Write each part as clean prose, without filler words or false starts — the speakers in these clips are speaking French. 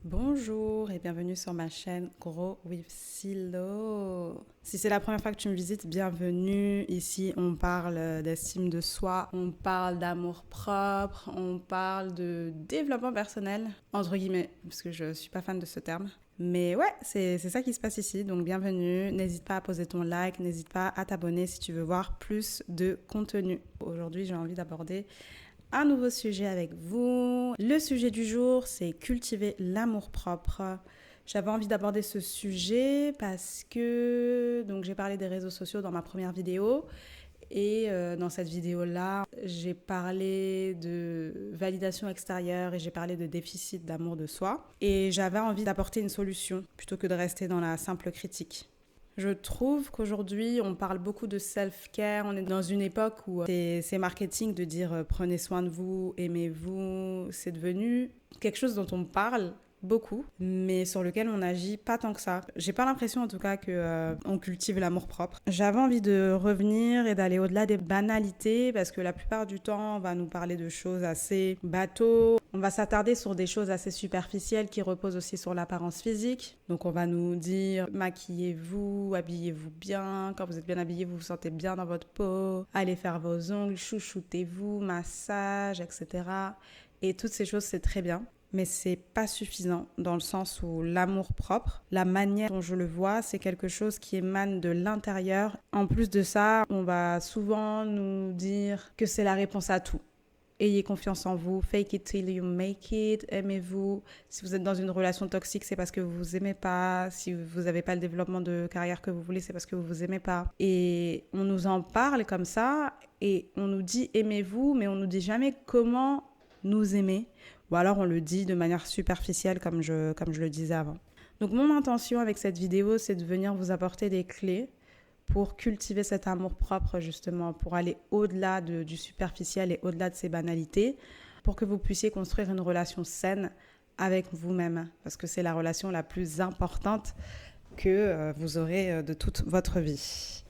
Bonjour et bienvenue sur ma chaîne Grow with Silo. Si c'est la première fois que tu me visites, bienvenue. Ici, on parle d'estime de soi, on parle d'amour propre, on parle de développement personnel, entre guillemets, parce que je ne suis pas fan de ce terme. Mais ouais, c'est ça qui se passe ici, donc bienvenue. N'hésite pas à poser ton like, n'hésite pas à t'abonner si tu veux voir plus de contenu. Aujourd'hui, j'ai envie d'aborder un nouveau sujet avec vous. Le sujet du jour, c'est cultiver l'amour-propre. J'avais envie d'aborder ce sujet parce que j'ai parlé des réseaux sociaux dans ma première vidéo. Et dans cette vidéo-là, j'ai parlé de validation extérieure et j'ai parlé de déficit d'amour de soi. Et j'avais envie d'apporter une solution plutôt que de rester dans la simple critique. Je trouve qu'aujourd'hui, on parle beaucoup de self-care. On est dans une époque où c'est marketing de dire prenez soin de vous, aimez-vous. C'est devenu quelque chose dont on parle beaucoup, mais sur lequel on n'agit pas tant que ça. J'ai pas l'impression en tout cas que on cultive l'amour propre. J'avais envie de revenir et d'aller au-delà des banalités parce que la plupart du temps, on va nous parler de choses assez bateaux. On va s'attarder sur des choses assez superficielles qui reposent aussi sur l'apparence physique. Donc on va nous dire maquillez-vous, habillez-vous bien. Quand vous êtes bien habillé, vous vous sentez bien dans votre peau. Allez faire vos ongles, chouchoutez-vous, massage, etc. Et toutes ces choses, c'est très bien. Mais c'est pas suffisant dans le sens où l'amour propre, la manière dont je le vois, c'est quelque chose qui émane de l'intérieur. En plus de ça, on va souvent nous dire que c'est la réponse à tout. Ayez confiance en vous, fake it till you make it, aimez-vous. Si vous êtes dans une relation toxique, c'est parce que vous vous aimez pas. Si vous n'avez pas le développement de carrière que vous voulez, c'est parce que vous vous aimez pas. Et on nous en parle comme ça et on nous dit aimez-vous, mais on nous dit jamais comment nous aimer. Ou alors on le dit de manière superficielle comme je le disais avant. Donc mon intention avec cette vidéo, c'est de venir vous apporter des clés pour cultiver cet amour propre justement, pour aller au-delà du superficiel et au-delà de ces banalités, pour que vous puissiez construire une relation saine avec vous-même, parce que c'est la relation la plus importante que vous aurez de toute votre vie.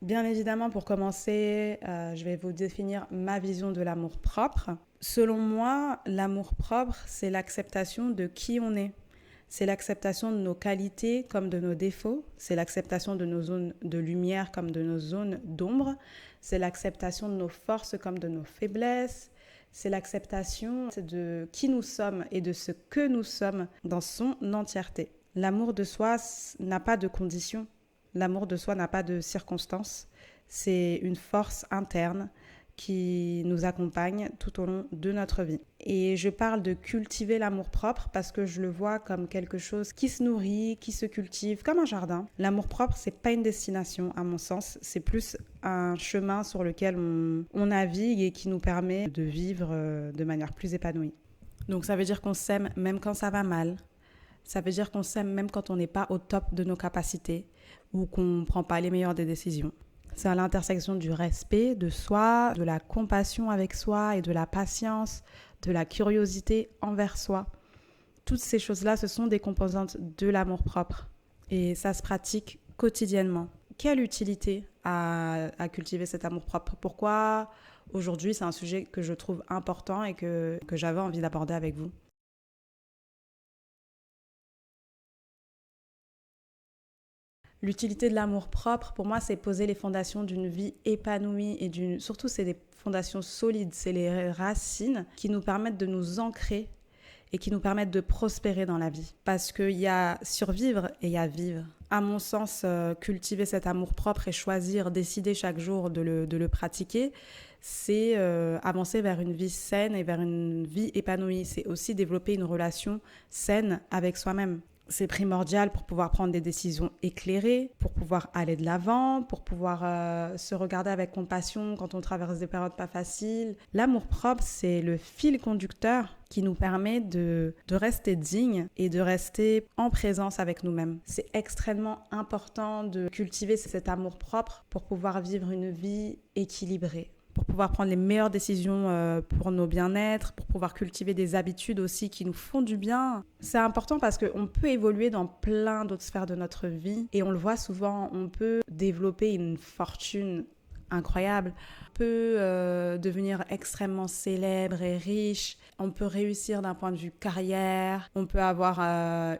Bien évidemment, pour commencer, je vais vous définir ma vision de l'amour propre. Selon moi, l'amour propre, c'est l'acceptation de qui on est. C'est l'acceptation de nos qualités comme de nos défauts. C'est l'acceptation de nos zones de lumière comme de nos zones d'ombre. C'est l'acceptation de nos forces comme de nos faiblesses. C'est l'acceptation de qui nous sommes et de ce que nous sommes dans son entièreté. L'amour de soi n'a pas de conditions. L'amour de soi n'a pas de circonstances. C'est une force interne qui nous accompagne tout au long de notre vie. Et je parle de cultiver l'amour-propre parce que je le vois comme quelque chose qui se nourrit, qui se cultive, comme un jardin. L'amour-propre, c'est pas une destination, à mon sens. C'est plus un chemin sur lequel on navigue et qui nous permet de vivre de manière plus épanouie. Donc ça veut dire qu'on s'aime même quand ça va mal. Ça veut dire qu'on s'aime même quand on n'est pas au top de nos capacités ou qu'on ne prend pas les meilleures des décisions. C'est à l'intersection du respect de soi, de la compassion avec soi et de la patience, de la curiosité envers soi. Toutes ces choses-là, ce sont des composantes de l'amour-propre. Et ça se pratique quotidiennement. Quelle utilité à cultiver cet amour-propre? Pourquoi aujourd'hui, c'est un sujet que je trouve important et que j'avais envie d'aborder avec vous? L'utilité de l'amour propre, pour moi, c'est poser les fondations d'une vie épanouie et surtout, c'est des fondations solides, c'est les racines qui nous permettent de nous ancrer et qui nous permettent de prospérer dans la vie. Parce qu'il y a survivre et il y a vivre. À mon sens, cultiver cet amour propre et choisir, décider chaque jour de le pratiquer, c'est avancer vers une vie saine et vers une vie épanouie. C'est aussi développer une relation saine avec soi-même. C'est primordial pour pouvoir prendre des décisions éclairées, pour pouvoir aller de l'avant, pour pouvoir se regarder avec compassion quand on traverse des périodes pas faciles. L'amour-propre, c'est le fil conducteur qui nous permet de rester digne et de rester en présence avec nous-mêmes. C'est extrêmement important de cultiver cet amour-propre pour pouvoir vivre une vie équilibrée, pour pouvoir prendre les meilleures décisions pour nos bien-être, pour pouvoir cultiver des habitudes aussi qui nous font du bien. C'est important parce qu'on peut évoluer dans plein d'autres sphères de notre vie et on le voit souvent, on peut développer une fortune incroyable. On peut devenir extrêmement célèbre et riche. On peut réussir d'un point de vue carrière. On peut avoir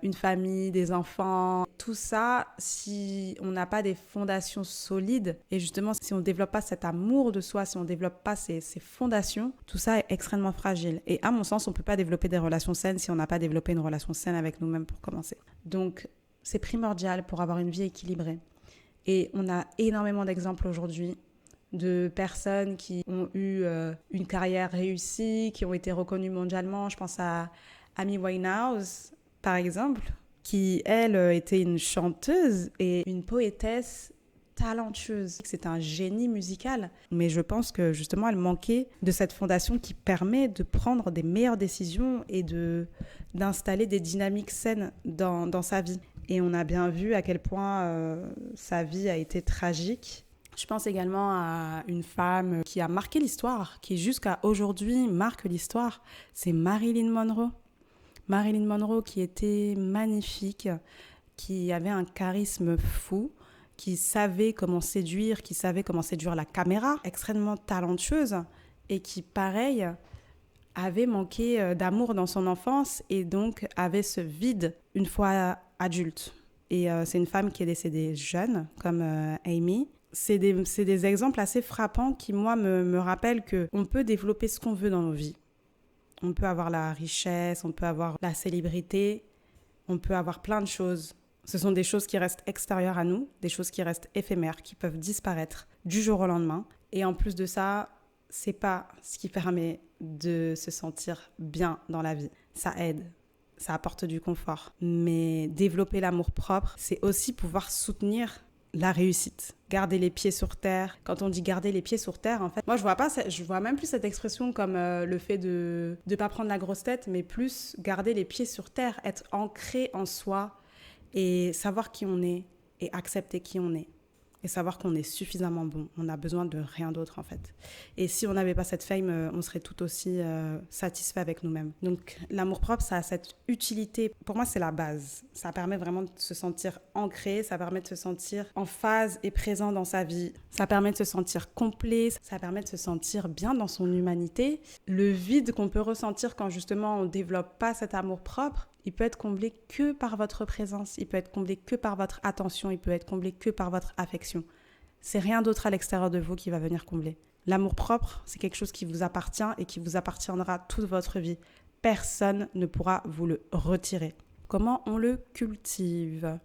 une famille, des enfants. Tout ça, si on n'a pas des fondations solides, et justement, si on ne développe pas cet amour de soi, si on ne développe pas ces fondations, tout ça est extrêmement fragile. Et à mon sens, on ne peut pas développer des relations saines si on n'a pas développé une relation saine avec nous-mêmes pour commencer. Donc, c'est primordial pour avoir une vie équilibrée. Et on a énormément d'exemples aujourd'hui de personnes qui ont eu une carrière réussie, qui ont été reconnues mondialement. Je pense à Amy Winehouse, par exemple, qui, elle, était une chanteuse et une poétesse talentueuse. C'est un génie musical. Mais je pense que, justement, elle manquait de cette fondation qui permet de prendre des meilleures décisions et d'installer des dynamiques saines dans sa vie. Et on a bien vu à quel point sa vie a été tragique. Je pense également à une femme qui a marqué l'histoire, qui jusqu'à aujourd'hui marque l'histoire. C'est Marilyn Monroe. Marilyn Monroe qui était magnifique, qui avait un charisme fou, qui savait comment séduire, qui savait comment séduire la caméra, extrêmement talentueuse et qui, pareil, avait manqué d'amour dans son enfance et donc avait ce vide une fois adulte. Et c'est une femme qui est décédée jeune, comme Amy. C'est des exemples assez frappants qui, moi, me rappellent qu'on peut développer ce qu'on veut dans nos vies. On peut avoir la richesse, on peut avoir la célébrité, on peut avoir plein de choses. Ce sont des choses qui restent extérieures à nous, des choses qui restent éphémères, qui peuvent disparaître du jour au lendemain. Et en plus de ça, c'est pas ce qui permet de se sentir bien dans la vie. Ça aide, ça apporte du confort. Mais développer l'amour-propre, c'est aussi pouvoir soutenir la réussite. Garder les pieds sur terre. Quand on dit garder les pieds sur terre, en fait, moi, je vois même plus cette expression comme le fait de ne pas prendre la grosse tête, mais plus garder les pieds sur terre, être ancré en soi et savoir qui on est et accepter qui on est. Et savoir qu'on est suffisamment bon. On n'a besoin de rien d'autre, en fait. Et si on n'avait pas cette fame, on serait tout aussi satisfait avec nous-mêmes. Donc, l'amour-propre, ça a cette utilité. Pour moi, c'est la base. Ça permet vraiment de se sentir ancré. Ça permet de se sentir en phase et présent dans sa vie. Ça permet de se sentir complet. Ça permet de se sentir bien dans son humanité. Le vide qu'on peut ressentir quand, justement, on ne développe pas cet amour-propre, il peut être comblé que par votre présence, il peut être comblé que par votre attention, il peut être comblé que par votre affection. C'est rien d'autre à l'extérieur de vous qui va venir combler. L'amour-propre, c'est quelque chose qui vous appartient et qui vous appartiendra toute votre vie. Personne ne pourra vous le retirer. Comment on le cultive ?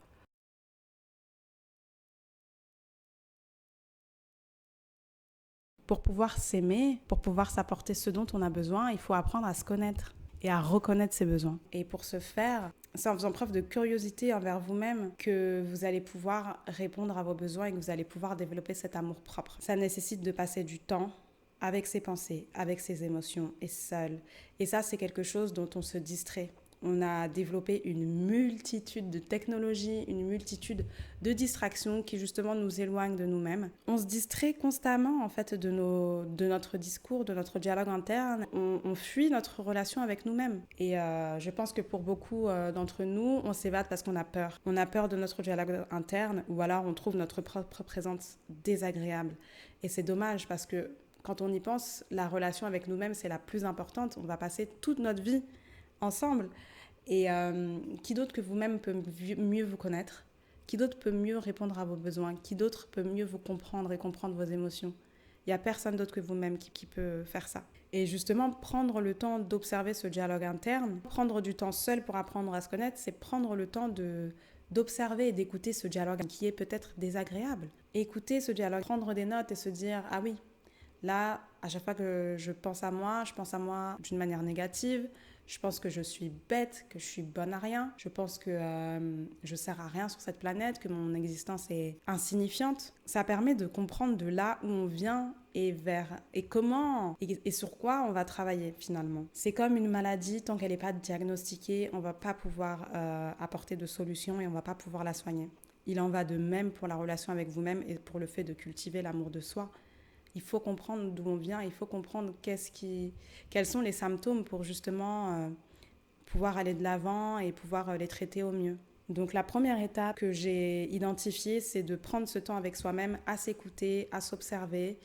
Pour pouvoir s'aimer, pour pouvoir s'apporter ce dont on a besoin, il faut apprendre à se connaître et à reconnaître ses besoins. Et pour ce faire, c'est en faisant preuve de curiosité envers vous-même que vous allez pouvoir répondre à vos besoins et que vous allez pouvoir développer cet amour-propre. Ça nécessite de passer du temps avec ses pensées, avec ses émotions et seul. Et ça, c'est quelque chose dont on se distrait. On a développé une multitude de technologies, une multitude de distractions qui justement nous éloignent de nous-mêmes. On se distrait constamment en fait de notre discours, de notre dialogue interne. On fuit notre relation avec nous-mêmes. Et je pense que pour beaucoup d'entre nous, on s'évade parce qu'on a peur. On a peur de notre dialogue interne ou alors on trouve notre propre présence désagréable. Et c'est dommage parce que quand on y pense, la relation avec nous-mêmes, c'est la plus importante. On va passer toute notre vie ensemble. Et qui d'autre que vous-même peut mieux vous connaître ? Qui d'autre peut mieux répondre à vos besoins ? Qui d'autre peut mieux vous comprendre et comprendre vos émotions ? Il n'y a personne d'autre que vous-même qui peut faire ça. Et justement, prendre le temps d'observer ce dialogue interne, prendre du temps seul pour apprendre à se connaître, c'est prendre le temps d'observer et d'écouter ce dialogue qui est peut-être désagréable. Écouter ce dialogue, prendre des notes et se dire « Ah oui, là, à chaque fois que je pense à moi d'une manière négative. Je pense que je suis bête, que je suis bonne à rien. Je pense que je sers à rien sur cette planète, que mon existence est insignifiante. » Ça permet de comprendre de là où on vient et comment et sur quoi on va travailler finalement. C'est comme une maladie, tant qu'elle n'est pas diagnostiquée, on ne va pas pouvoir apporter de solution et on ne va pas pouvoir la soigner. Il en va de même pour la relation avec vous-même et pour le fait de cultiver l'amour de soi. Il faut comprendre d'où on vient, il faut comprendre quels sont les symptômes pour justement pouvoir aller de l'avant et pouvoir les traiter au mieux. Donc la première étape que j'ai identifiée, c'est de prendre ce temps avec soi-même, à s'écouter, à s'observer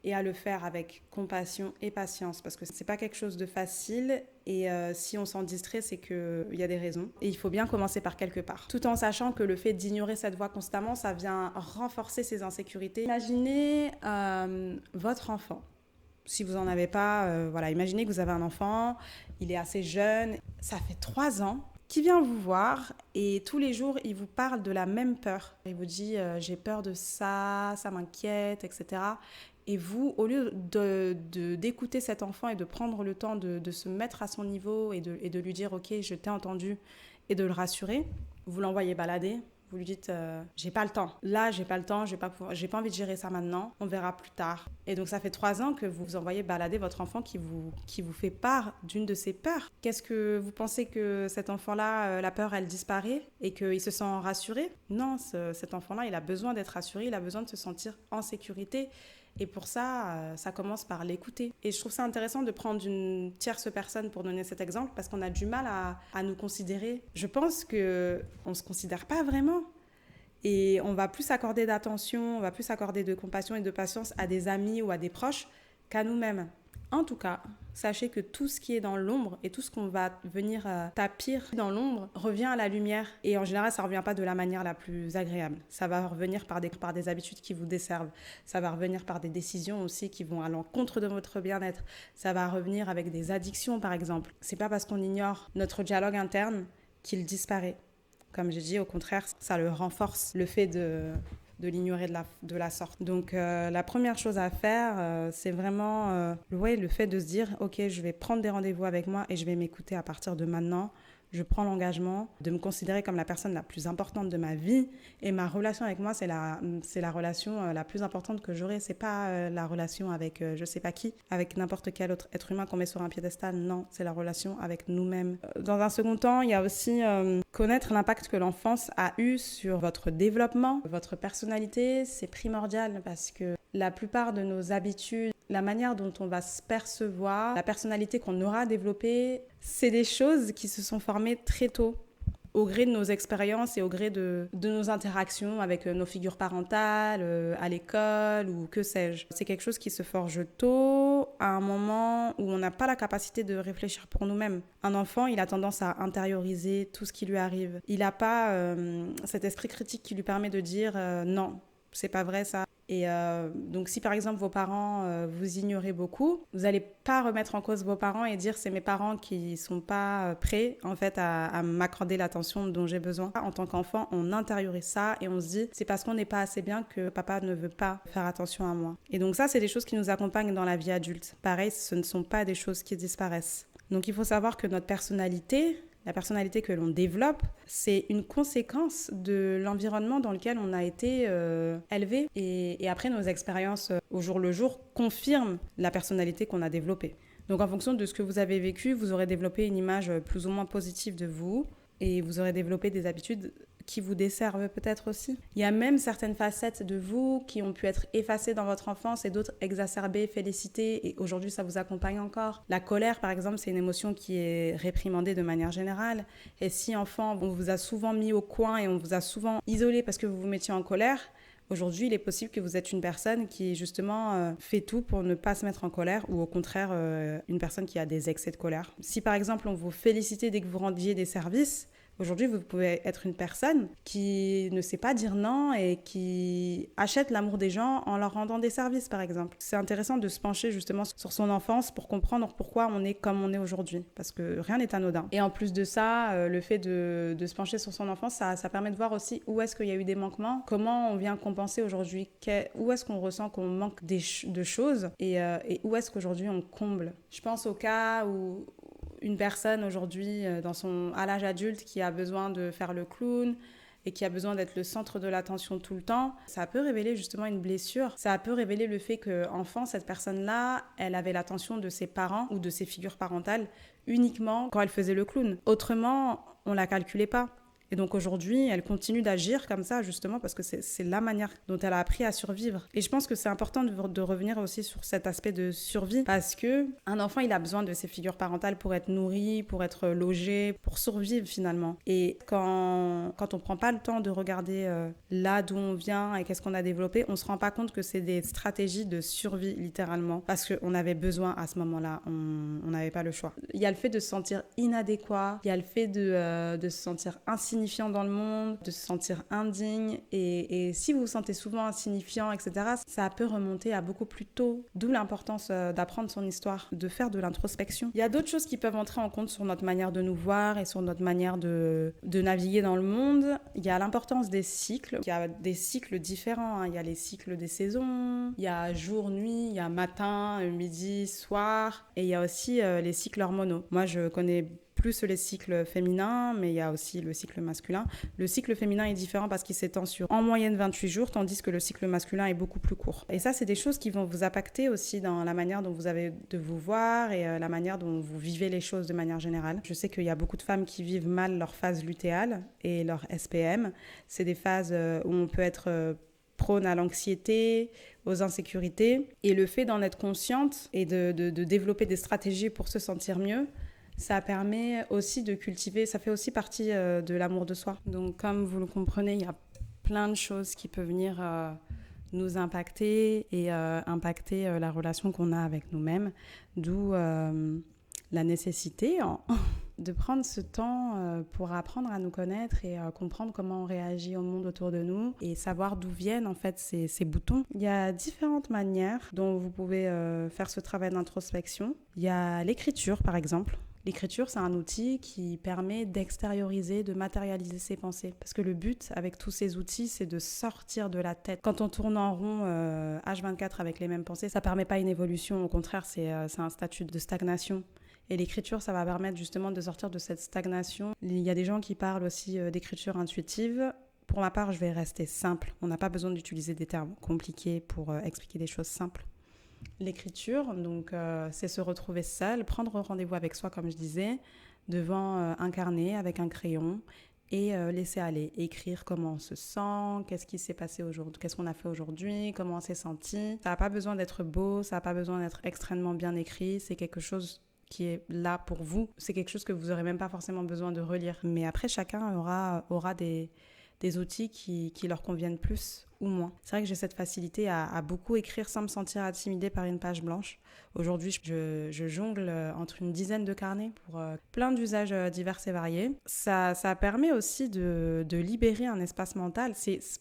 et à le faire avec compassion et patience parce que c'est pas quelque chose de facile et si on s'en distrait, c'est qu'il y a des raisons. Et il faut bien commencer par quelque part. Tout en sachant que le fait d'ignorer cette voix constamment, ça vient renforcer ses insécurités. Imaginez votre enfant. Si vous n'en avez pas, imaginez que vous avez un enfant, il est assez jeune, ça fait 3 ans, qui vient vous voir et tous les jours, il vous parle de la même peur. Il vous dit « j'ai peur de ça, ça m'inquiète, etc. » Et vous, au lieu d'écouter cet enfant et de prendre le temps de se mettre à son niveau et de lui dire « Ok, je t'ai entendu » et de le rassurer, vous l'envoyez balader. Vous lui dites j'ai pas le temps. Là, j'ai pas le temps, j'ai pas envie de gérer ça maintenant. On verra plus tard. Et donc, ça fait 3 ans que vous envoyez balader votre enfant qui vous fait part d'une de ses peurs. Qu'est-ce que vous pensez que cet enfant-là, la peur, elle disparaît et qu'il se sent rassuré? Non, cet enfant-là, il a besoin d'être rassuré, il a besoin de se sentir en sécurité. Et pour ça, ça commence par l'écouter. Et je trouve ça intéressant de prendre une tierce personne pour donner cet exemple parce qu'on a du mal à nous considérer. Je pense qu'on ne se considère pas vraiment. Et on va plus accorder d'attention, on va plus accorder de compassion et de patience à des amis ou à des proches qu'à nous-mêmes. En tout cas, sachez que tout ce qui est dans l'ombre et tout ce qu'on va venir tapir dans l'ombre revient à la lumière. Et en général, ça ne revient pas de la manière la plus agréable. Ça va revenir par des habitudes qui vous desservent. Ça va revenir par des décisions aussi qui vont à l'encontre de votre bien-être. Ça va revenir avec des addictions, par exemple. C'est pas parce qu'on ignore notre dialogue interne qu'il disparaît. Comme j'ai dit, au contraire, ça le renforce, le fait de l'ignorer de la sorte. Donc, la première chose à faire, c'est vraiment le fait de se dire « Ok, je vais prendre des rendez-vous avec moi et je vais m'écouter à partir de maintenant. Je prends l'engagement de me considérer comme la personne la plus importante de ma vie et ma relation avec moi, c'est la relation la plus importante que j'aurai. C'est pas la relation avec je sais pas qui, avec n'importe quel autre être humain qu'on met sur un piédestal. Non, c'est la relation avec nous-mêmes. Dans un second temps, il y a aussi connaître l'impact que l'enfance a eu sur votre développement, votre personnalité. C'est primordial parce que la plupart de nos habitudes, la manière dont on va se percevoir, la personnalité qu'on aura développée, c'est des choses qui se sont formées très tôt, au gré de nos expériences et au gré de nos interactions avec nos figures parentales, à l'école ou que sais-je. C'est quelque chose qui se forge tôt, à un moment où on n'a pas la capacité de réfléchir pour nous-mêmes. Un enfant, il a tendance à intérioriser tout ce qui lui arrive. Il n'a pas cet esprit critique qui lui permet de dire non, c'est pas vrai ça. Et donc si par exemple vos parents vous ignorez beaucoup, vous n'allez pas remettre en cause vos parents et dire c'est mes parents qui sont pas prêts en fait à m'accorder l'attention dont j'ai besoin. En tant qu'enfant, on intériorise ça et on se dit c'est parce qu'on n'est pas assez bien que papa ne veut pas faire attention à moi. Et donc ça, c'est des choses qui nous accompagnent dans la vie adulte. Pareil, ce ne sont pas des choses qui disparaissent. Donc il faut savoir que notre personnalité, la personnalité que l'on développe, c'est une conséquence de l'environnement dans lequel on a été élevé. Et après, nos expériences au jour le jour confirment la personnalité qu'on a développée. Donc en fonction de ce que vous avez vécu, vous aurez développé une image plus ou moins positive de vous et vous aurez développé des habitudes qui vous desservent peut-être aussi. Il y a même certaines facettes de vous qui ont pu être effacées dans votre enfance et d'autres exacerbées, félicitées, et aujourd'hui ça vous accompagne encore. La colère, par exemple, c'est une émotion qui est réprimandée de manière générale. Et si enfant, on vous a souvent mis au coin et on vous a souvent isolé parce que vous vous mettiez en colère, aujourd'hui, il est possible que vous êtes une personne qui, justement, fait tout pour ne pas se mettre en colère ou au contraire, une personne qui a des excès de colère. Si, par exemple, on vous félicitait dès que vous rendiez des services, aujourd'hui, vous pouvez être une personne qui ne sait pas dire non et qui achète l'amour des gens en leur rendant des services, par exemple. C'est intéressant de se pencher justement sur son enfance pour comprendre pourquoi on est comme on est aujourd'hui, parce que rien n'est anodin. Et en plus de ça, le fait de se pencher sur son enfance, ça permet de voir aussi où est-ce qu'il y a eu des manquements, comment on vient compenser aujourd'hui, où est-ce qu'on ressent qu'on manque de choses et où est-ce qu'aujourd'hui on comble. Je pense au cas où une personne aujourd'hui à l'âge adulte qui a besoin de faire le clown et qui a besoin d'être le centre de l'attention tout le temps, ça peut révéler justement une blessure. Ça peut révéler le fait qu'enfant, cette personne-là, elle avait l'attention de ses parents ou de ses figures parentales uniquement quand elle faisait le clown. Autrement, on la calculait pas. Et donc aujourd'hui, elle continue d'agir comme ça, justement, parce que c'est la manière dont elle a appris à survivre. Et je pense que c'est important de revenir aussi sur cet aspect de survie, parce que un enfant, il a besoin de ses figures parentales pour être nourri, pour être logé, pour survivre finalement. Et quand on prend pas le temps de regarder là d'où on vient et qu'est-ce qu'on a développé, on se rend pas compte que c'est des stratégies de survie, littéralement, parce qu'on avait besoin à ce moment-là, on n'avait pas le choix. Il y a le fait de se sentir inadéquat, il y a le fait de se sentir insignifiant dans le monde, de se sentir indigne, et si vous vous sentez souvent insignifiant, etc., ça peut remonter à beaucoup plus tôt, d'où l'importance d'apprendre son histoire, de faire de l'introspection. Il y a d'autres choses qui peuvent entrer en compte sur notre manière de nous voir et sur notre manière de naviguer dans le monde. Il y a l'importance des cycles. Il y a des cycles différents, hein. Il y a les cycles des saisons, il y a jour, nuit, il y a matin, midi, soir, et il y a aussi les cycles hormonaux. Moi, je connais plus les cycles féminins, mais il y a aussi le cycle masculin. Le cycle féminin est différent parce qu'il s'étend sur en moyenne 28 jours, tandis que le cycle masculin est beaucoup plus court. Et ça, c'est des choses qui vont vous impacter aussi dans la manière dont vous avez de vous voir et la manière dont vous vivez les choses de manière générale. Je sais qu'il y a beaucoup de femmes qui vivent mal leur phase lutéale et leur SPM. C'est des phases où on peut être prône à l'anxiété, aux insécurités. Et le fait d'en être consciente et de développer des stratégies pour se sentir mieux, ça permet aussi de cultiver, ça fait aussi partie de l'amour de soi. Donc comme vous le comprenez, il y a plein de choses qui peuvent venir nous impacter et impacter la relation qu'on a avec nous-mêmes, d'où la nécessité de prendre ce temps pour apprendre à nous connaître et comprendre comment on réagit au monde autour de nous et savoir d'où viennent en fait ces boutons. Il y a différentes manières dont vous pouvez faire ce travail d'introspection. Il y a l'écriture par exemple. L'écriture, c'est un outil qui permet d'extérioriser, de matérialiser ses pensées. Parce que le but avec tous ces outils, c'est de sortir de la tête. Quand on tourne en rond H24 avec les mêmes pensées, ça ne permet pas une évolution. Au contraire, c'est un statut de stagnation. Et l'écriture, ça va permettre justement de sortir de cette stagnation. Il y a des gens qui parlent aussi d'écriture intuitive. Pour ma part, je vais rester simple. On n'a pas besoin d'utiliser des termes compliqués pour expliquer des choses simples. L'écriture, donc, c'est se retrouver seul, prendre rendez-vous avec soi, comme je disais, devant un carnet avec un crayon et laisser aller, écrire comment on se sent, qu'est-ce qui s'est passé aujourd'hui, qu'est-ce qu'on a fait aujourd'hui, comment on s'est senti. Ça n'a pas besoin d'être beau, ça n'a pas besoin d'être extrêmement bien écrit, c'est quelque chose qui est là pour vous. C'est quelque chose que vous n'aurez même pas forcément besoin de relire. Mais après, chacun aura des outils qui leur conviennent plus ou moins. C'est vrai que j'ai cette facilité à beaucoup écrire sans me sentir intimidée par une page blanche. Aujourd'hui, je jongle entre une dizaine de carnets pour plein d'usages divers et variés. Ça permet aussi de libérer un espace mental.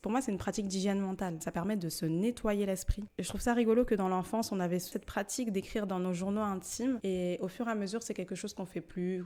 Pour moi, c'est une pratique d'hygiène mentale. Ça permet de se nettoyer l'esprit. Et je trouve ça rigolo que dans l'enfance, on avait cette pratique d'écrire dans nos journaux intimes. Et au fur et à mesure, c'est quelque chose qu'on fait plus,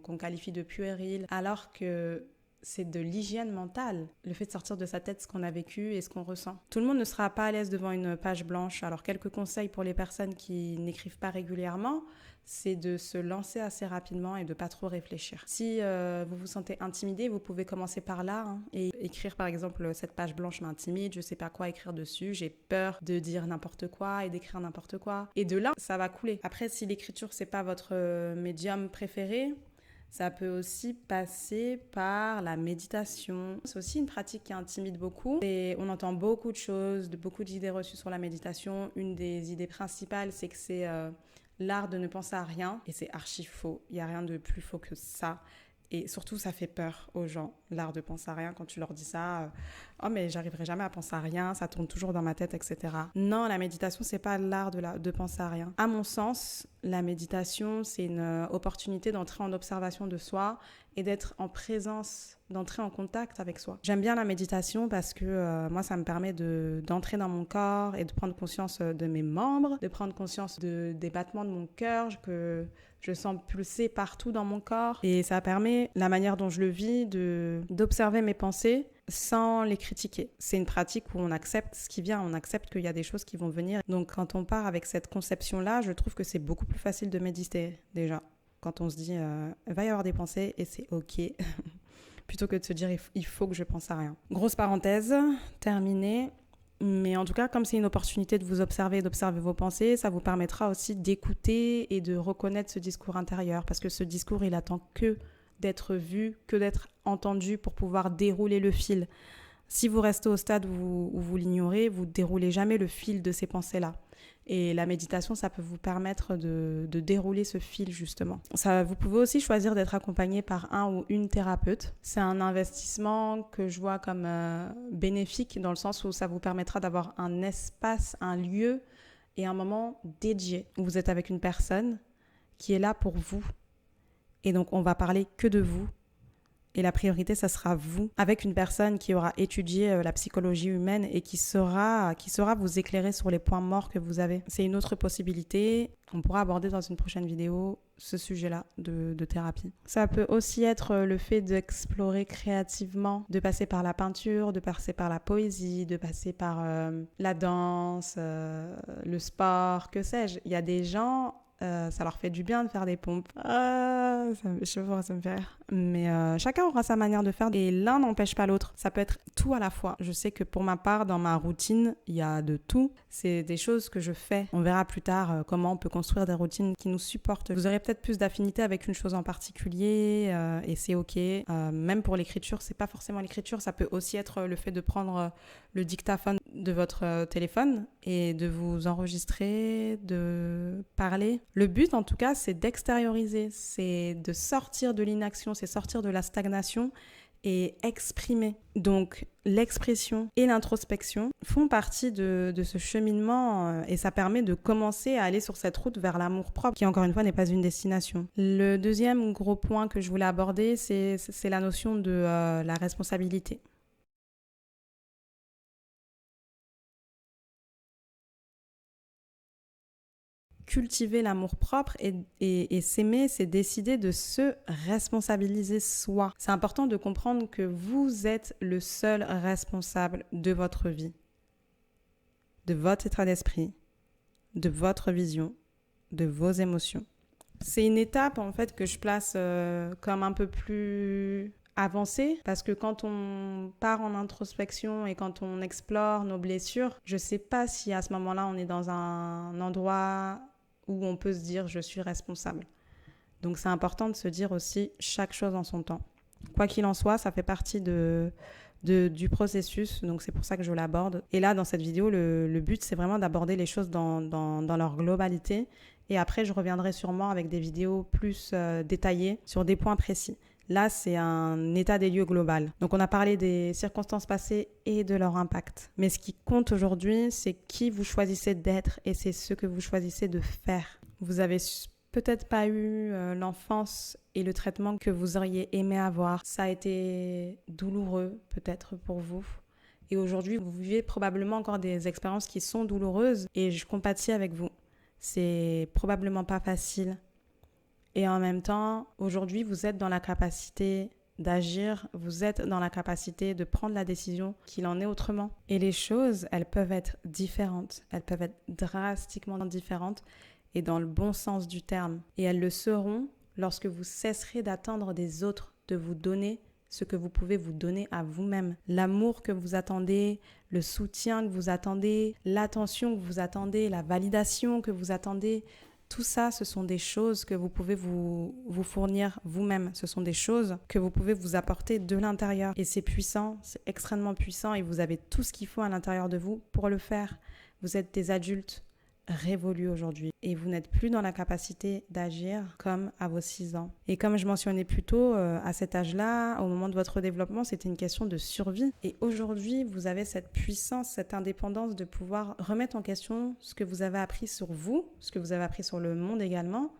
qu'on qualifie de puéril. Alors que c'est de l'hygiène mentale, le fait de sortir de sa tête ce qu'on a vécu et ce qu'on ressent. Tout le monde ne sera pas à l'aise devant une page blanche. Alors, quelques conseils pour les personnes qui n'écrivent pas régulièrement, c'est de se lancer assez rapidement et de pas trop réfléchir. Si vous vous sentez intimidé, vous pouvez commencer par là et écrire par exemple cette page blanche m'intimide, je sais pas quoi écrire dessus, j'ai peur de dire n'importe quoi et d'écrire n'importe quoi. Et de là, ça va couler. Après, si l'écriture c'est pas votre médium préféré, ça peut aussi passer par la méditation. C'est aussi une pratique qui intimide beaucoup. Et on entend beaucoup de choses, beaucoup d'idées reçues sur la méditation. Une des idées principales, c'est que c'est l'art de ne penser à rien. Et c'est archi faux. Il n'y a rien de plus faux que ça. Et surtout, ça fait peur aux gens, l'art de penser à rien. Quand tu leur dis ça, oh mais j'arriverai jamais à penser à rien, ça tourne toujours dans ma tête, etc. Non, la méditation, c'est pas l'art de penser à rien. À mon sens, la méditation, c'est une opportunité d'entrer en observation de soi et d'être en présence, d'entrer en contact avec soi. J'aime bien la méditation parce que moi, ça me permet d'entrer dans mon corps et de prendre conscience de mes membres, de prendre conscience des battements de mon cœur que je sens pulser partout dans mon corps. Et ça permet, la manière dont je le vis, d'observer mes pensées sans les critiquer. C'est une pratique où on accepte ce qui vient, on accepte qu'il y a des choses qui vont venir. Donc quand on part avec cette conception-là, je trouve que c'est beaucoup plus facile de méditer déjà. Quand on se dit, il va y avoir des pensées et c'est ok. Plutôt que de se dire, il faut que je pense à rien. Grosse parenthèse, terminée. Mais en tout cas, comme c'est une opportunité de vous observer, d'observer vos pensées, ça vous permettra aussi d'écouter et de reconnaître ce discours intérieur. Parce que ce discours, il attend que d'être vu que d'être entendu pour pouvoir dérouler le fil. Si vous restez au stade où vous l'ignorez, vous ne déroulez jamais le fil de ces pensées-là. Et la méditation, ça peut vous permettre de dérouler ce fil, justement. Vous pouvez aussi choisir d'être accompagné par un ou une thérapeute. C'est un investissement que je vois comme bénéfique, dans le sens où ça vous permettra d'avoir un espace, un lieu et un moment dédié, où vous êtes avec une personne qui est là pour vous. Et donc, on va parler que de vous. Et la priorité, ça sera vous, avec une personne qui aura étudié la psychologie humaine et qui saura vous éclairer sur les points morts que vous avez. C'est une autre possibilité. On pourra aborder dans une prochaine vidéo ce sujet-là de thérapie. Ça peut aussi être le fait d'explorer créativement, de passer par la peinture, de passer par la poésie, de passer par la danse, le sport, que sais-je. Il y a des gens... ça leur fait du bien de faire des pompes. Ça me fait rire. Mais chacun aura sa manière de faire et l'un n'empêche pas l'autre. Ça peut être tout à la fois. Je sais que pour ma part, dans ma routine, il y a de tout. C'est des choses que je fais. On verra plus tard comment on peut construire des routines qui nous supportent. Vous aurez peut-être plus d'affinité avec une chose en particulier et c'est ok. Même pour l'écriture, c'est pas forcément l'écriture. Ça peut aussi être le fait de prendre le dictaphone de votre téléphone et de vous enregistrer, de parler. Le but, en tout cas, c'est d'extérioriser, c'est de sortir de l'inaction, c'est sortir de la stagnation et exprimer. Donc, l'expression et l'introspection font partie de ce cheminement et ça permet de commencer à aller sur cette route vers l'amour-propre, qui, encore une fois, n'est pas une destination. Le deuxième gros point que je voulais aborder, c'est la notion de la responsabilité. Cultiver l'amour-propre et s'aimer, c'est décider de se responsabiliser soi. C'est important de comprendre que vous êtes le seul responsable de votre vie, de votre état d'esprit, de votre vision, de vos émotions. C'est une étape en fait que je place comme un peu plus avancée parce que quand on part en introspection et quand on explore nos blessures, je sais pas si à ce moment-là on est dans un endroit où on peut se dire je suis responsable. Donc c'est important de se dire aussi chaque chose en son temps. Quoi qu'il en soit, ça fait partie du processus, donc c'est pour ça que je l'aborde. Et là, dans cette vidéo, le but, c'est vraiment d'aborder les choses dans leur globalité. Et après, je reviendrai sûrement avec des vidéos plus détaillées sur des points précis. Là, c'est un état des lieux global. Donc, on a parlé des circonstances passées et de leur impact. Mais ce qui compte aujourd'hui, c'est qui vous choisissez d'être et c'est ce que vous choisissez de faire. Vous avez peut-être pas eu l'enfance et le traitement que vous auriez aimé avoir. Ça a été douloureux, peut-être, pour vous. Et aujourd'hui, vous vivez probablement encore des expériences qui sont douloureuses et je compatis avec vous. C'est probablement pas facile. Et en même temps, aujourd'hui, vous êtes dans la capacité d'agir, vous êtes dans la capacité de prendre la décision qu'il en est autrement. Et les choses, elles peuvent être différentes, elles peuvent être drastiquement différentes et dans le bon sens du terme. Et elles le seront lorsque vous cesserez d'attendre des autres de vous donner ce que vous pouvez vous donner à vous-même. L'amour que vous attendez, le soutien que vous attendez, l'attention que vous attendez, la validation que vous attendez, tout ça, ce sont des choses que vous pouvez vous fournir vous-même. Ce sont des choses que vous pouvez vous apporter de l'intérieur. Et c'est puissant, c'est extrêmement puissant et vous avez tout ce qu'il faut à l'intérieur de vous pour le faire. Vous êtes des adultes révolus aujourd'hui et vous n'êtes plus dans la capacité d'agir comme à vos 6 ans. Et comme je mentionnais plus tôt, à cet âge-là, au moment de votre développement, c'était une question de survie. Et aujourd'hui, vous avez cette puissance, cette indépendance de pouvoir remettre en question ce que vous avez appris sur vous, ce que vous avez appris sur le monde également,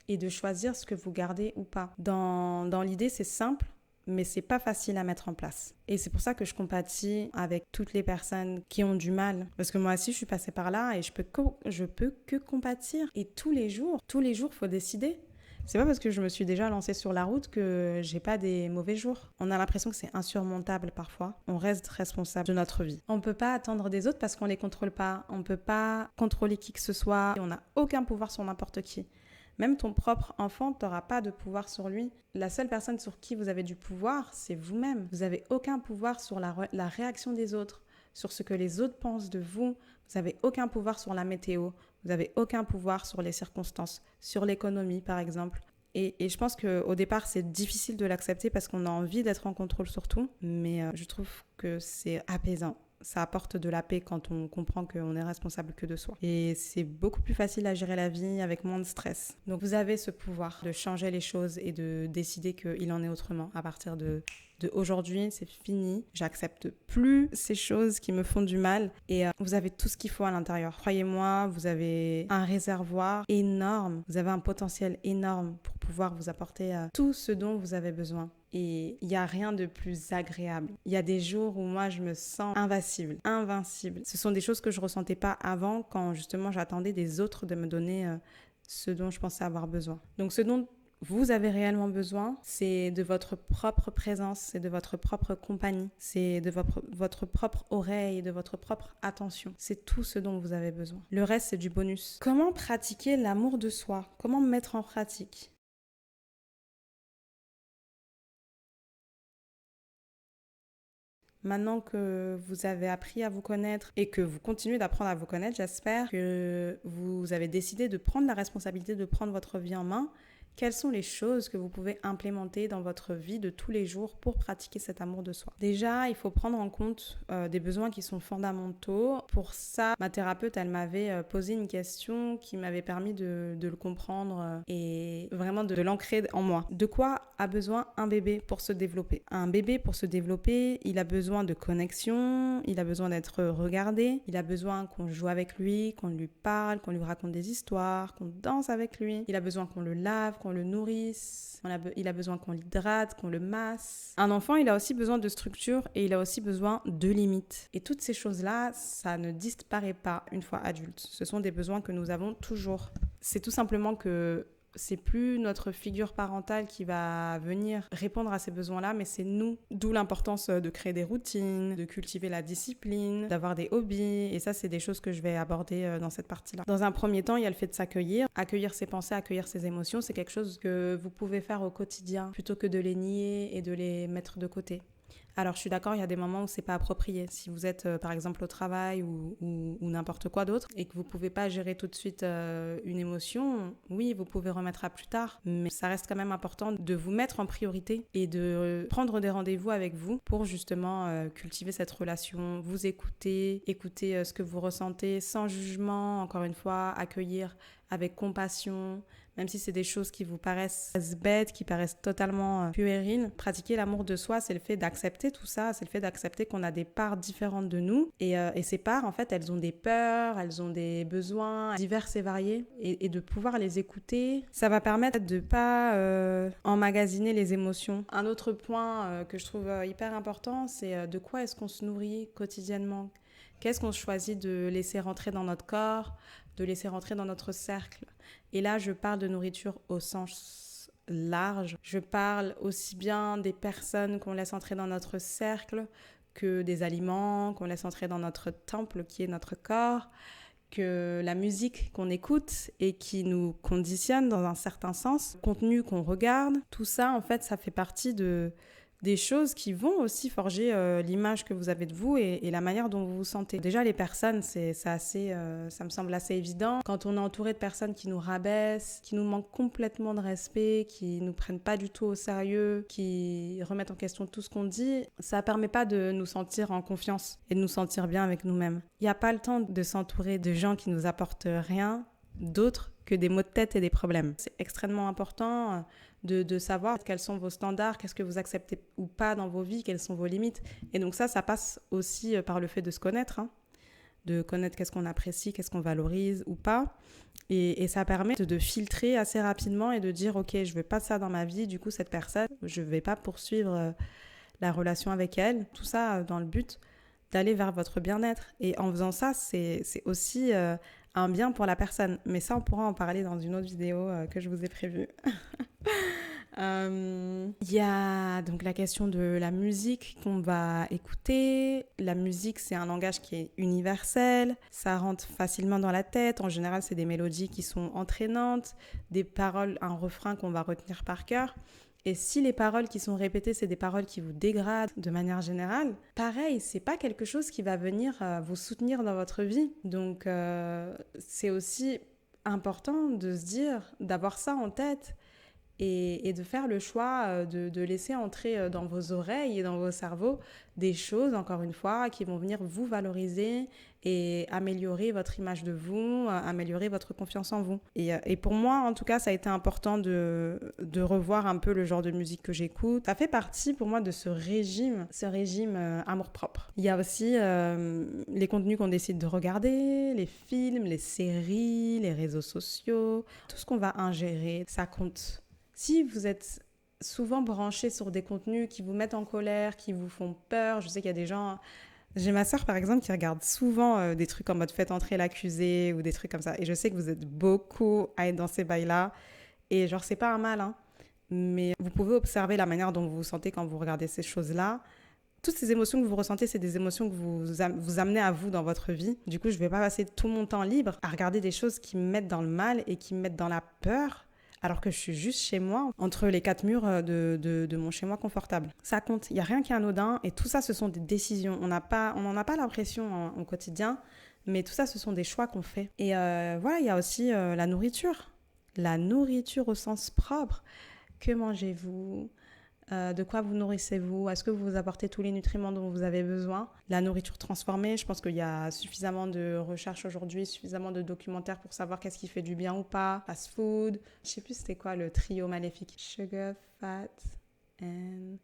et de choisir ce que vous gardez ou pas. Dans l'idée, c'est simple, mais c'est pas facile à mettre en place. Et c'est pour ça que je compatis avec toutes les personnes qui ont du mal. Parce que moi aussi, je suis passée par là et je peux que compatir. Et tous les jours, faut décider. C'est pas parce que je me suis déjà lancée sur la route que j'ai pas des mauvais jours. On a l'impression que c'est insurmontable parfois. On reste responsable de notre vie. On peut pas attendre des autres parce qu'on les contrôle pas. On peut pas contrôler qui que ce soit. Et on n'a aucun pouvoir sur n'importe qui. Même ton propre enfant, tu n'auras pas de pouvoir sur lui. La seule personne sur qui vous avez du pouvoir, c'est vous-même. Vous n'avez aucun pouvoir sur la réaction des autres, sur ce que les autres pensent de vous. Vous n'avez aucun pouvoir sur la météo. Vous n'avez aucun pouvoir sur les circonstances, sur l'économie par exemple. Et je pense qu'au départ, c'est difficile de l'accepter parce qu'on a envie d'être en contrôle sur tout. Mais je trouve que c'est apaisant. Ça apporte de la paix quand on comprend qu'on est responsable que de soi. Et c'est beaucoup plus facile à gérer la vie avec moins de stress. Donc vous avez ce pouvoir de changer les choses et de décider qu'il en est autrement à partir de aujourd'hui, c'est fini. J'accepte plus ces choses qui me font du mal. Et vous avez tout ce qu'il faut à l'intérieur. Croyez-moi, vous avez un réservoir énorme. Vous avez un potentiel énorme pour pouvoir vous apporter tout ce dont vous avez besoin. Et il n'y a rien de plus agréable. Il y a des jours où moi, je me sens invincible. Ce sont des choses que je ne ressentais pas avant quand justement j'attendais des autres de me donner ce dont je pensais avoir besoin. Donc ce dont vous avez réellement besoin, c'est de votre propre présence, c'est de votre propre compagnie, c'est de votre propre oreille, de votre propre attention. C'est tout ce dont vous avez besoin. Le reste, c'est du bonus. Comment pratiquer l'amour de soi? Comment mettre en pratique? Maintenant que vous avez appris à vous connaître et que vous continuez d'apprendre à vous connaître, j'espère que vous avez décidé de prendre la responsabilité de prendre votre vie en main. Quelles sont les choses que vous pouvez implémenter dans votre vie de tous les jours pour pratiquer cet amour de soi? Déjà, il faut prendre en compte des besoins qui sont fondamentaux. Pour ça, ma thérapeute, elle m'avait posé une question qui m'avait permis de le comprendre et vraiment de l'ancrer en moi. De quoi a besoin un bébé pour se développer? Un bébé, pour se développer, il a besoin de connexion, il a besoin d'être regardé, il a besoin qu'on joue avec lui, qu'on lui parle, qu'on lui raconte des histoires, qu'on danse avec lui. Il a besoin qu'on le lave, qu'on le nourrisse, il a besoin qu'on l'hydrate, qu'on le masse. Un enfant, il a aussi besoin de structure et il a aussi besoin de limites. Et toutes ces choses-là, ça ne disparaît pas une fois adulte. Ce sont des besoins que nous avons toujours. C'est tout simplement que c'est plus notre figure parentale qui va venir répondre à ces besoins-là, mais c'est nous. D'où l'importance de créer des routines, de cultiver la discipline, d'avoir des hobbies. Et ça, c'est des choses que je vais aborder dans cette partie-là. Dans un premier temps, il y a le fait de s'accueillir. Accueillir ses pensées, accueillir ses émotions, c'est quelque chose que vous pouvez faire au quotidien plutôt que de les nier et de les mettre de côté. Alors, je suis d'accord, il y a des moments où c'est pas approprié. Si vous êtes, par exemple, au travail ou n'importe quoi d'autre et que vous pouvez pas gérer tout de suite une émotion, oui, vous pouvez remettre à plus tard. Mais ça reste quand même important de vous mettre en priorité et de prendre des rendez-vous avec vous pour justement cultiver cette relation, vous écouter ce que vous ressentez sans jugement, encore une fois, accueillir avec compassion, même si c'est des choses qui vous paraissent bêtes, qui paraissent totalement puériles. Pratiquer l'amour de soi, c'est le fait d'accepter tout ça, c'est le fait d'accepter qu'on a des parts différentes de nous. Et ces parts, en fait, elles ont des peurs, elles ont des besoins divers et variés. Et de pouvoir les écouter, ça va permettre de ne pas emmagasiner les émotions. Un autre point que je trouve hyper important, c'est de quoi est-ce qu'on se nourrit quotidiennement? Qu'est-ce qu'on choisit de laisser rentrer dans notre corps, de laisser rentrer dans notre cercle? Et là, je parle de nourriture au sens large. Je parle aussi bien des personnes qu'on laisse entrer dans notre cercle que des aliments qu'on laisse entrer dans notre temple qui est notre corps, que la musique qu'on écoute et qui nous conditionne dans un certain sens, le contenu qu'on regarde. Tout ça, en fait, ça fait partie des choses qui vont aussi forger l'image que vous avez de vous et la manière dont vous vous sentez. Déjà, les personnes, ça me semble assez évident. Quand on est entouré de personnes qui nous rabaissent, qui nous manquent complètement de respect, qui nous prennent pas du tout au sérieux, qui remettent en question tout ce qu'on dit, ça permet pas de nous sentir en confiance et de nous sentir bien avec nous-mêmes. Il n'y a pas le temps de s'entourer de gens qui nous apportent rien d'autre que des maux de tête et des problèmes. C'est extrêmement important de savoir quels sont vos standards, qu'est-ce que vous acceptez ou pas dans vos vies, quelles sont vos limites. Et donc ça passe aussi par le fait de se connaître, de connaître qu'est-ce qu'on apprécie, qu'est-ce qu'on valorise ou pas. Et ça permet de filtrer assez rapidement et de dire « Ok, je veux pas ça dans ma vie, du coup cette personne, je vais pas poursuivre la relation avec elle. » Tout ça dans le but d'aller vers votre bien-être. Et en faisant ça, c'est aussi un bien pour la personne. Mais ça, on pourra en parler dans une autre vidéo que je vous ai prévue. Il y a donc la question de la musique qu'on va écouter. La musique, c'est un langage qui est universel. Ça rentre facilement dans la tête. En général, c'est des mélodies qui sont entraînantes, des paroles, un refrain qu'on va retenir par cœur. Et si les paroles qui sont répétées, c'est des paroles qui vous dégradent de manière générale, pareil, c'est pas quelque chose qui va venir vous soutenir dans votre vie. Donc, c'est aussi important de se dire, d'avoir ça en tête et de faire le choix de laisser entrer dans vos oreilles et dans vos cerveaux des choses, encore une fois, qui vont venir vous valoriser et améliorer votre image de vous, améliorer votre confiance en vous. Et pour moi, en tout cas, ça a été important de revoir un peu le genre de musique que j'écoute. Ça fait partie pour moi de ce régime amour-propre. Il y a aussi les contenus qu'on décide de regarder, les films, les séries, les réseaux sociaux, tout ce qu'on va ingérer, ça compte. Si vous êtes souvent branché sur des contenus qui vous mettent en colère, qui vous font peur, je sais qu'il y a des gens... J'ai ma sœur, par exemple, qui regarde souvent des trucs en mode faites entrer l'accusé ou des trucs comme ça. Et je sais que vous êtes beaucoup à être dans ces bails-là. Et genre, c'est pas un mal, hein. Mais vous pouvez observer la manière dont vous vous sentez quand vous regardez ces choses-là. Toutes ces émotions que vous ressentez, c'est des émotions que vous amenez à vous dans votre vie. Du coup, je ne vais pas passer tout mon temps libre à regarder des choses qui me mettent dans le mal et qui me mettent dans la peur, alors que je suis juste chez moi, entre les quatre murs de mon chez-moi confortable. Ça compte, il n'y a rien qui est anodin, et tout ça, ce sont des décisions. On n'en a pas l'impression au quotidien, mais tout ça, ce sont des choix qu'on fait. Et voilà, il y a aussi la nourriture. La nourriture au sens propre. Que mangez-vous ? De quoi vous nourrissez-vous? Est-ce que vous vous apportez tous les nutriments dont vous avez besoin? La nourriture transformée, je pense qu'il y a suffisamment de recherches aujourd'hui, suffisamment de documentaires pour savoir qu'est-ce qui fait du bien ou pas. Fast food, je sais plus c'était quoi le trio maléfique. Sugar, fat and...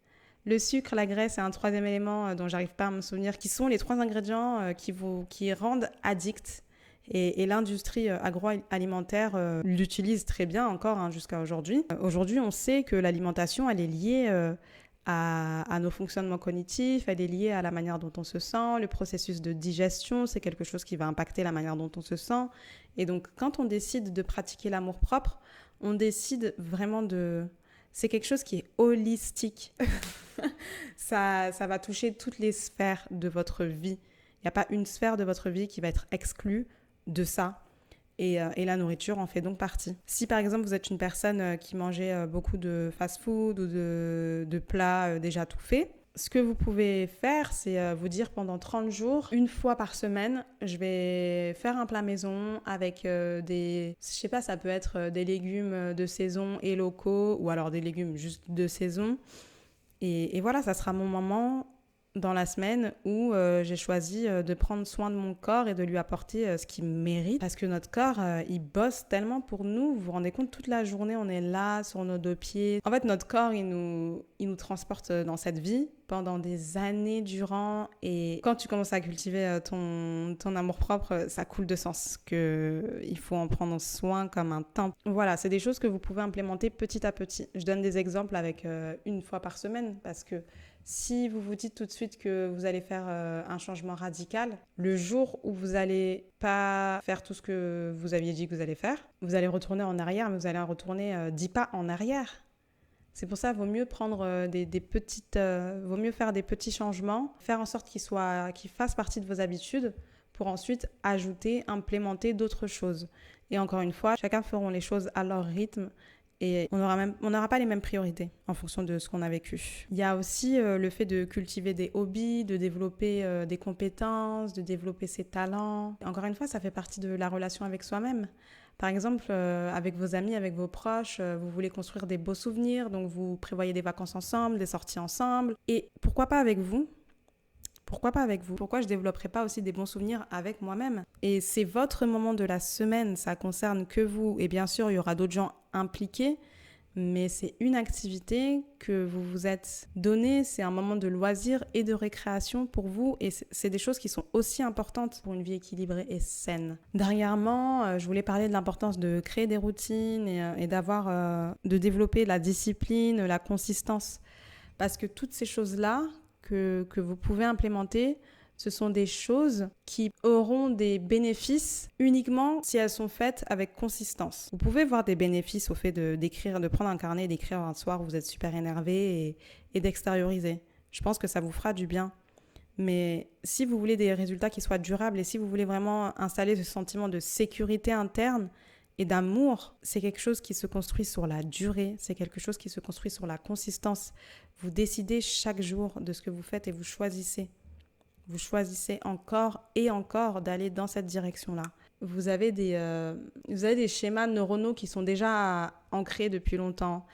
Le sucre, la graisse et un troisième élément dont j'arrive pas à me souvenir, qui sont les trois ingrédients qui rendent addict. Et l'industrie agroalimentaire l'utilise très bien encore jusqu'à aujourd'hui. Aujourd'hui, on sait que l'alimentation, elle est liée à nos fonctionnements cognitifs, elle est liée à la manière dont on se sent, le processus de digestion, c'est quelque chose qui va impacter la manière dont on se sent. Et donc, quand on décide de pratiquer l'amour-propre, on décide vraiment de... C'est quelque chose qui est holistique. Ça va toucher toutes les sphères de votre vie. Il n'y a pas une sphère de votre vie qui va être exclue de ça. Et la nourriture en fait donc partie. Si par exemple vous êtes une personne qui mangeait beaucoup de fast-food ou de plats déjà tout faits, ce que vous pouvez faire, c'est vous dire pendant 30 jours, une fois par semaine, je vais faire un plat maison avec je sais pas, ça peut être des légumes de saison et locaux, ou alors des légumes juste de saison. Et voilà, ça sera mon moment dans la semaine où j'ai choisi de prendre soin de mon corps et de lui apporter ce qu'il mérite. Parce que notre corps, il bosse tellement pour nous. Vous vous rendez compte, toute la journée, on est là, sur nos deux pieds. En fait, notre corps, il nous transporte dans cette vie pendant des années durant. Et quand tu commences à cultiver ton amour-propre, ça coule de sens. Il faut en prendre soin comme un temple. Voilà, c'est des choses que vous pouvez implémenter petit à petit. Je donne des exemples avec une fois par semaine parce que si vous vous dites tout de suite que vous allez faire un changement radical, le jour où vous n'allez pas faire tout ce que vous aviez dit que vous allez faire, vous allez retourner en arrière, mais vous allez retourner 10 pas en arrière. C'est pour ça qu'il vaut mieux prendre vaut mieux faire des petits changements, faire en sorte qu'ils fassent partie de vos habitudes pour ensuite ajouter, implémenter d'autres choses. Et encore une fois, chacun feront les choses à leur rythme. Et on n'aura pas les mêmes priorités en fonction de ce qu'on a vécu. Il y a aussi le fait de cultiver des hobbies, de développer des compétences, de développer ses talents. Encore une fois, ça fait partie de la relation avec soi-même. Par exemple, avec vos amis, avec vos proches, vous voulez construire des beaux souvenirs, donc vous prévoyez des vacances ensemble, des sorties ensemble. Et pourquoi pas avec vous ? Pourquoi pas avec vous? Pourquoi je ne développerais pas aussi des bons souvenirs avec moi-même? Et c'est votre moment de la semaine, ça concerne que vous. Et bien sûr, il y aura d'autres gens impliqués, mais c'est une activité que vous vous êtes donnée. C'est un moment de loisir et de récréation pour vous. Et c'est des choses qui sont aussi importantes pour une vie équilibrée et saine. Dernièrement, je voulais parler de l'importance de créer des routines et de développer la discipline, la consistance. Parce que toutes ces choses-là que vous pouvez implémenter, ce sont des choses qui auront des bénéfices uniquement si elles sont faites avec consistance. Vous pouvez voir des bénéfices au fait d'écrire, de prendre un carnet et d'écrire un soir où vous êtes super énervé et d'extérioriser. Je pense que ça vous fera du bien. Mais si vous voulez des résultats qui soient durables et si vous voulez vraiment installer ce sentiment de sécurité interne et d'amour, c'est quelque chose qui se construit sur la durée, c'est quelque chose qui se construit sur la consistance. Vous décidez chaque jour de ce que vous faites et vous choisissez. Vous choisissez encore et encore d'aller dans cette direction-là. vous avez des schémas neuronaux qui sont déjà ancrés depuis longtemps.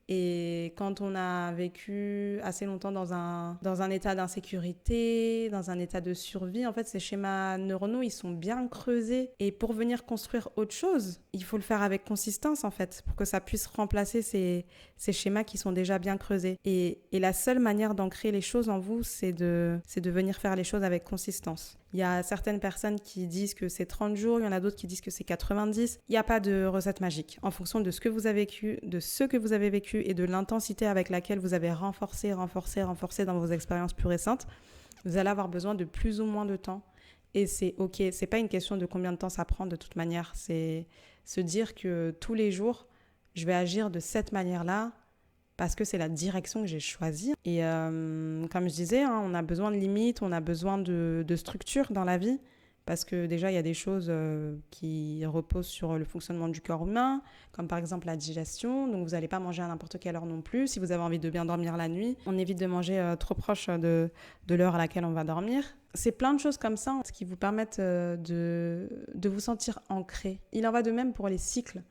Et quand on a vécu assez longtemps dans un état d'insécurité, dans un état de survie, en fait, ces schémas neuronaux, ils sont bien creusés. Et pour venir construire autre chose, il faut le faire avec consistance, en fait, pour que ça puisse remplacer ces schémas qui sont déjà bien creusés. Et la seule manière d'ancrer les choses en vous, c'est de venir faire les choses avec consistance. Il y a certaines personnes qui disent que c'est 30 jours, il y en a d'autres qui disent que c'est 90. Il n'y a pas de recette magique. En fonction de ce que vous avez vécu, et de l'intensité avec laquelle vous avez renforcé dans vos expériences plus récentes, vous allez avoir besoin de plus ou moins de temps. Et c'est OK. C'est pas une question de combien de temps ça prend de toute manière. C'est se dire que tous les jours, je vais agir de cette manière-là parce que c'est la direction que j'ai choisie. Et comme je disais, on a besoin de limites, on a besoin de structure dans la vie. Parce que déjà, il y a des choses qui reposent sur le fonctionnement du corps humain, comme par exemple la digestion. Donc, vous n'allez pas manger à n'importe quelle heure non plus. Si vous avez envie de bien dormir la nuit, on évite de manger trop proche de l'heure à laquelle on va dormir. C'est plein de choses comme ça qui vous permettent de vous sentir ancré. Il en va de même pour les cycles.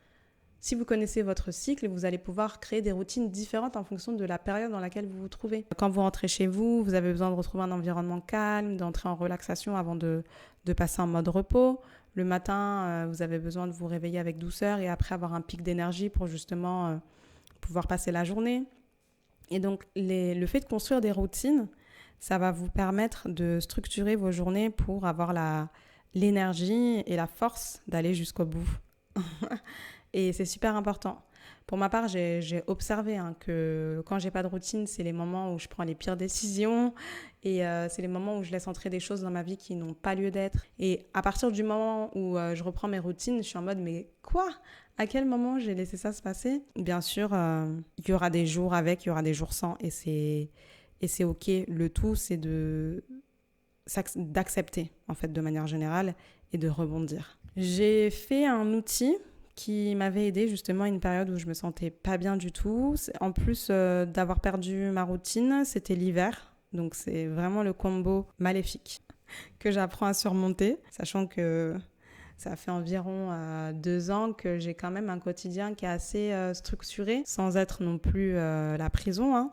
Si vous connaissez votre cycle, vous allez pouvoir créer des routines différentes en fonction de la période dans laquelle vous vous trouvez. Quand vous rentrez chez vous, vous avez besoin de retrouver un environnement calme, d'entrer en relaxation avant de passer en mode repos. Le matin, vous avez besoin de vous réveiller avec douceur et après avoir un pic d'énergie pour justement pouvoir passer la journée. Et donc, le fait de construire des routines, ça va vous permettre de structurer vos journées pour avoir l'énergie et la force d'aller jusqu'au bout. Et c'est super important. Pour ma part, j'ai observé que quand j'ai pas de routine, c'est les moments où je prends les pires décisions et c'est les moments où je laisse entrer des choses dans ma vie qui n'ont pas lieu d'être. Et à partir du moment où je reprends mes routines, je suis en mode mais quoi ? À quel moment j'ai laissé ça se passer ? Bien sûr, il y aura des jours avec, il y aura des jours sans et c'est OK. Le tout, c'est d'accepter en fait de manière générale et de rebondir. J'ai fait un outil qui m'avait aidée justement à une période où je me sentais pas bien du tout. En plus d'avoir perdu ma routine, c'était l'hiver. Donc c'est vraiment le combo maléfique que j'apprends à surmonter, sachant que ça fait environ 2 ans que j'ai quand même un quotidien qui est assez structuré, sans être non plus la prison,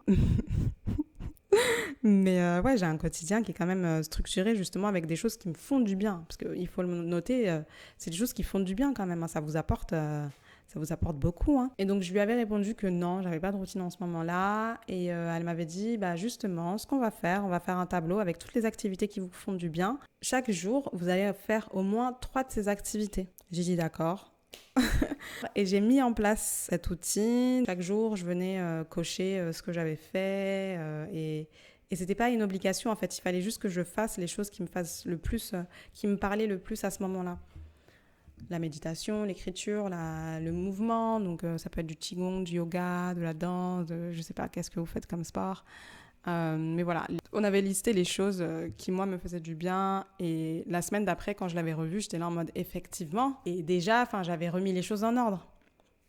Mais ouais, j'ai un quotidien qui est quand même structuré justement avec des choses qui me font du bien. Parce qu'il faut le noter, c'est des choses qui font du bien quand même. Ça vous apporte beaucoup. Et donc, je lui avais répondu que non, j'avais pas de routine en ce moment-là. Et elle m'avait dit, bah justement, ce qu'on va faire, on va faire un tableau avec toutes les activités qui vous font du bien. Chaque jour, vous allez faire au moins 3 de ces activités. J'ai dit d'accord. Et j'ai mis en place cet outil. Chaque jour, je venais cocher ce que j'avais fait et c'était pas une obligation en fait. Il fallait juste que je fasse les choses qui me fassent le plus, qui me parlaient le plus à ce moment-là. La méditation, l'écriture, le mouvement. Donc ça peut être du qigong, du yoga, de la danse, je sais pas qu'est-ce que vous faites comme sport. Mais voilà, on avait listé les choses qui moi me faisaient du bien et la semaine d'après quand je l'avais revu, j'étais là en mode effectivement et déjà j'avais remis les choses en ordre.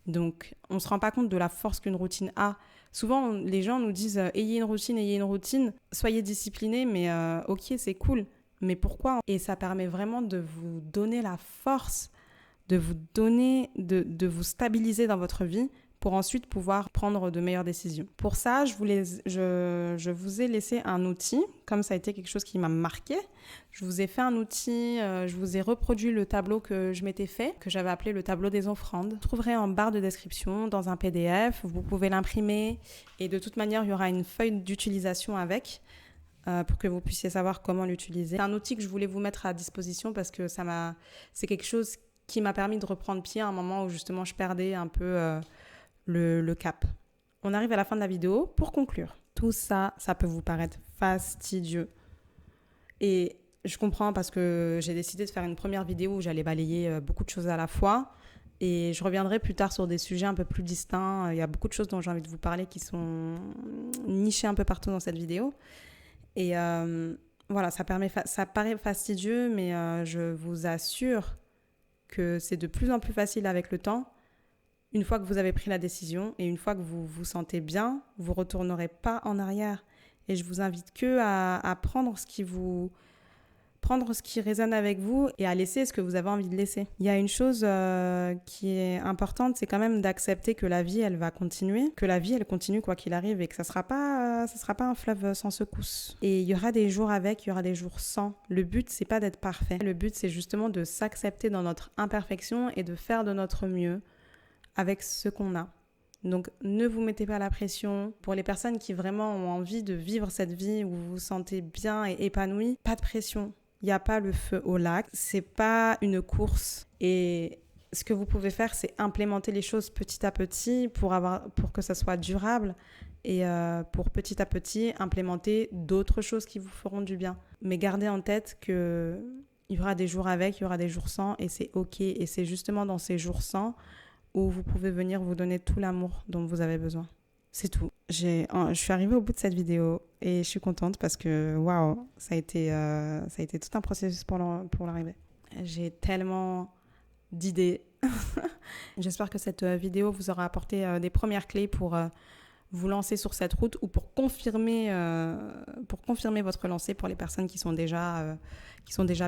Donc on se rend pas compte de la force qu'une routine a. Souvent les gens nous disent ayez une routine, soyez disciplinés, mais ok c'est cool, mais pourquoi ? Et ça permet vraiment de vous donner la force, de vous stabiliser dans votre vie pour ensuite pouvoir prendre de meilleures décisions. Pour ça, je vous ai laissé un outil, comme ça a été quelque chose qui m'a marqué. Je vous ai fait un outil, je vous ai reproduit le tableau que je m'étais fait, que j'avais appelé le tableau des offrandes. Vous trouverez en barre de description, dans un PDF, vous pouvez l'imprimer et de toute manière, il y aura une feuille d'utilisation avec pour que vous puissiez savoir comment l'utiliser. C'est un outil que je voulais vous mettre à disposition parce que c'est quelque chose qui m'a permis de reprendre pied à un moment où justement je perdais un peu le cap. On arrive à la fin de la vidéo. Pour conclure, tout ça, ça peut vous paraître fastidieux. Et je comprends parce que j'ai décidé de faire une première vidéo où j'allais balayer beaucoup de choses à la fois. Et je reviendrai plus tard sur des sujets un peu plus distincts. Il y a beaucoup de choses dont j'ai envie de vous parler qui sont nichées un peu partout dans cette vidéo. Et voilà, ça paraît fastidieux, mais je vous assure que c'est de plus en plus facile avec le temps. Une fois que vous avez pris la décision et une fois que vous vous sentez bien, vous ne retournerez pas en arrière. Et je vous invite à prendre ce qui vous prendre ce qui résonne avec vous et à laisser ce que vous avez envie de laisser. Il y a une chose qui est importante, c'est quand même d'accepter que la vie, elle va continuer, que la vie, elle continue quoi qu'il arrive et que ça sera pas un fleuve sans secousse. Et il y aura des jours avec, il y aura des jours sans. Le but, c'est pas d'être parfait. Le but, c'est justement de s'accepter dans notre imperfection et de faire de notre mieux avec ce qu'on a. Donc, ne vous mettez pas la pression. Pour les personnes qui vraiment ont envie de vivre cette vie où vous vous sentez bien et épanoui, pas de pression. Il n'y a pas le feu au lac. C'est pas une course. Et ce que vous pouvez faire, c'est implémenter les choses petit à petit pour que ça soit durable et pour petit à petit implémenter d'autres choses qui vous feront du bien. Mais gardez en tête qu'il y aura des jours avec, il y aura des jours sans et c'est OK. Et c'est justement dans ces jours sans où vous pouvez venir vous donner tout l'amour dont vous avez besoin. C'est tout. Je suis arrivée au bout de cette vidéo et je suis contente parce que, waouh, ça a été tout un processus pour l'arrivée. J'ai tellement d'idées. J'espère que cette vidéo vous aura apporté des premières clés pour vous lancer sur cette route ou pour confirmer votre lancée pour les personnes qui sont déjà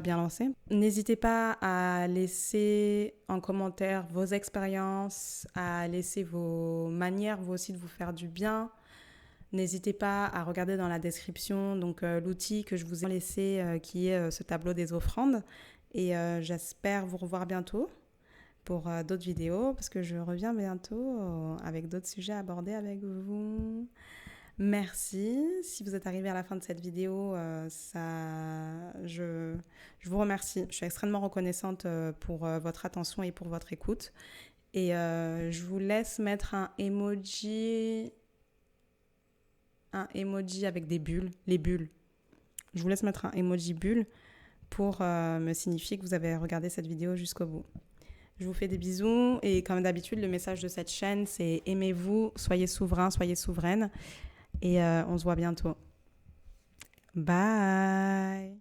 bien lancées. N'hésitez pas à laisser en commentaire vos expériences, à laisser vos manières, vous aussi, de vous faire du bien. N'hésitez pas à regarder dans la description donc, l'outil que je vous ai laissé qui est ce tableau des offrandes. Et j'espère vous revoir bientôt pour d'autres vidéos parce que je reviens bientôt avec d'autres sujets abordés avec vous. Merci. Si vous êtes arrivé à la fin de cette vidéo, je vous remercie. Je suis extrêmement reconnaissante pour votre attention et pour votre écoute. Et je vous laisse mettre un emoji avec des bulles, les bulles. Je vous laisse mettre un emoji bulle pour me signifier que vous avez regardé cette vidéo jusqu'au bout. Je vous fais des bisous et comme d'habitude, le message de cette chaîne, c'est aimez-vous, soyez souverain, soyez souveraine et on se voit bientôt. Bye!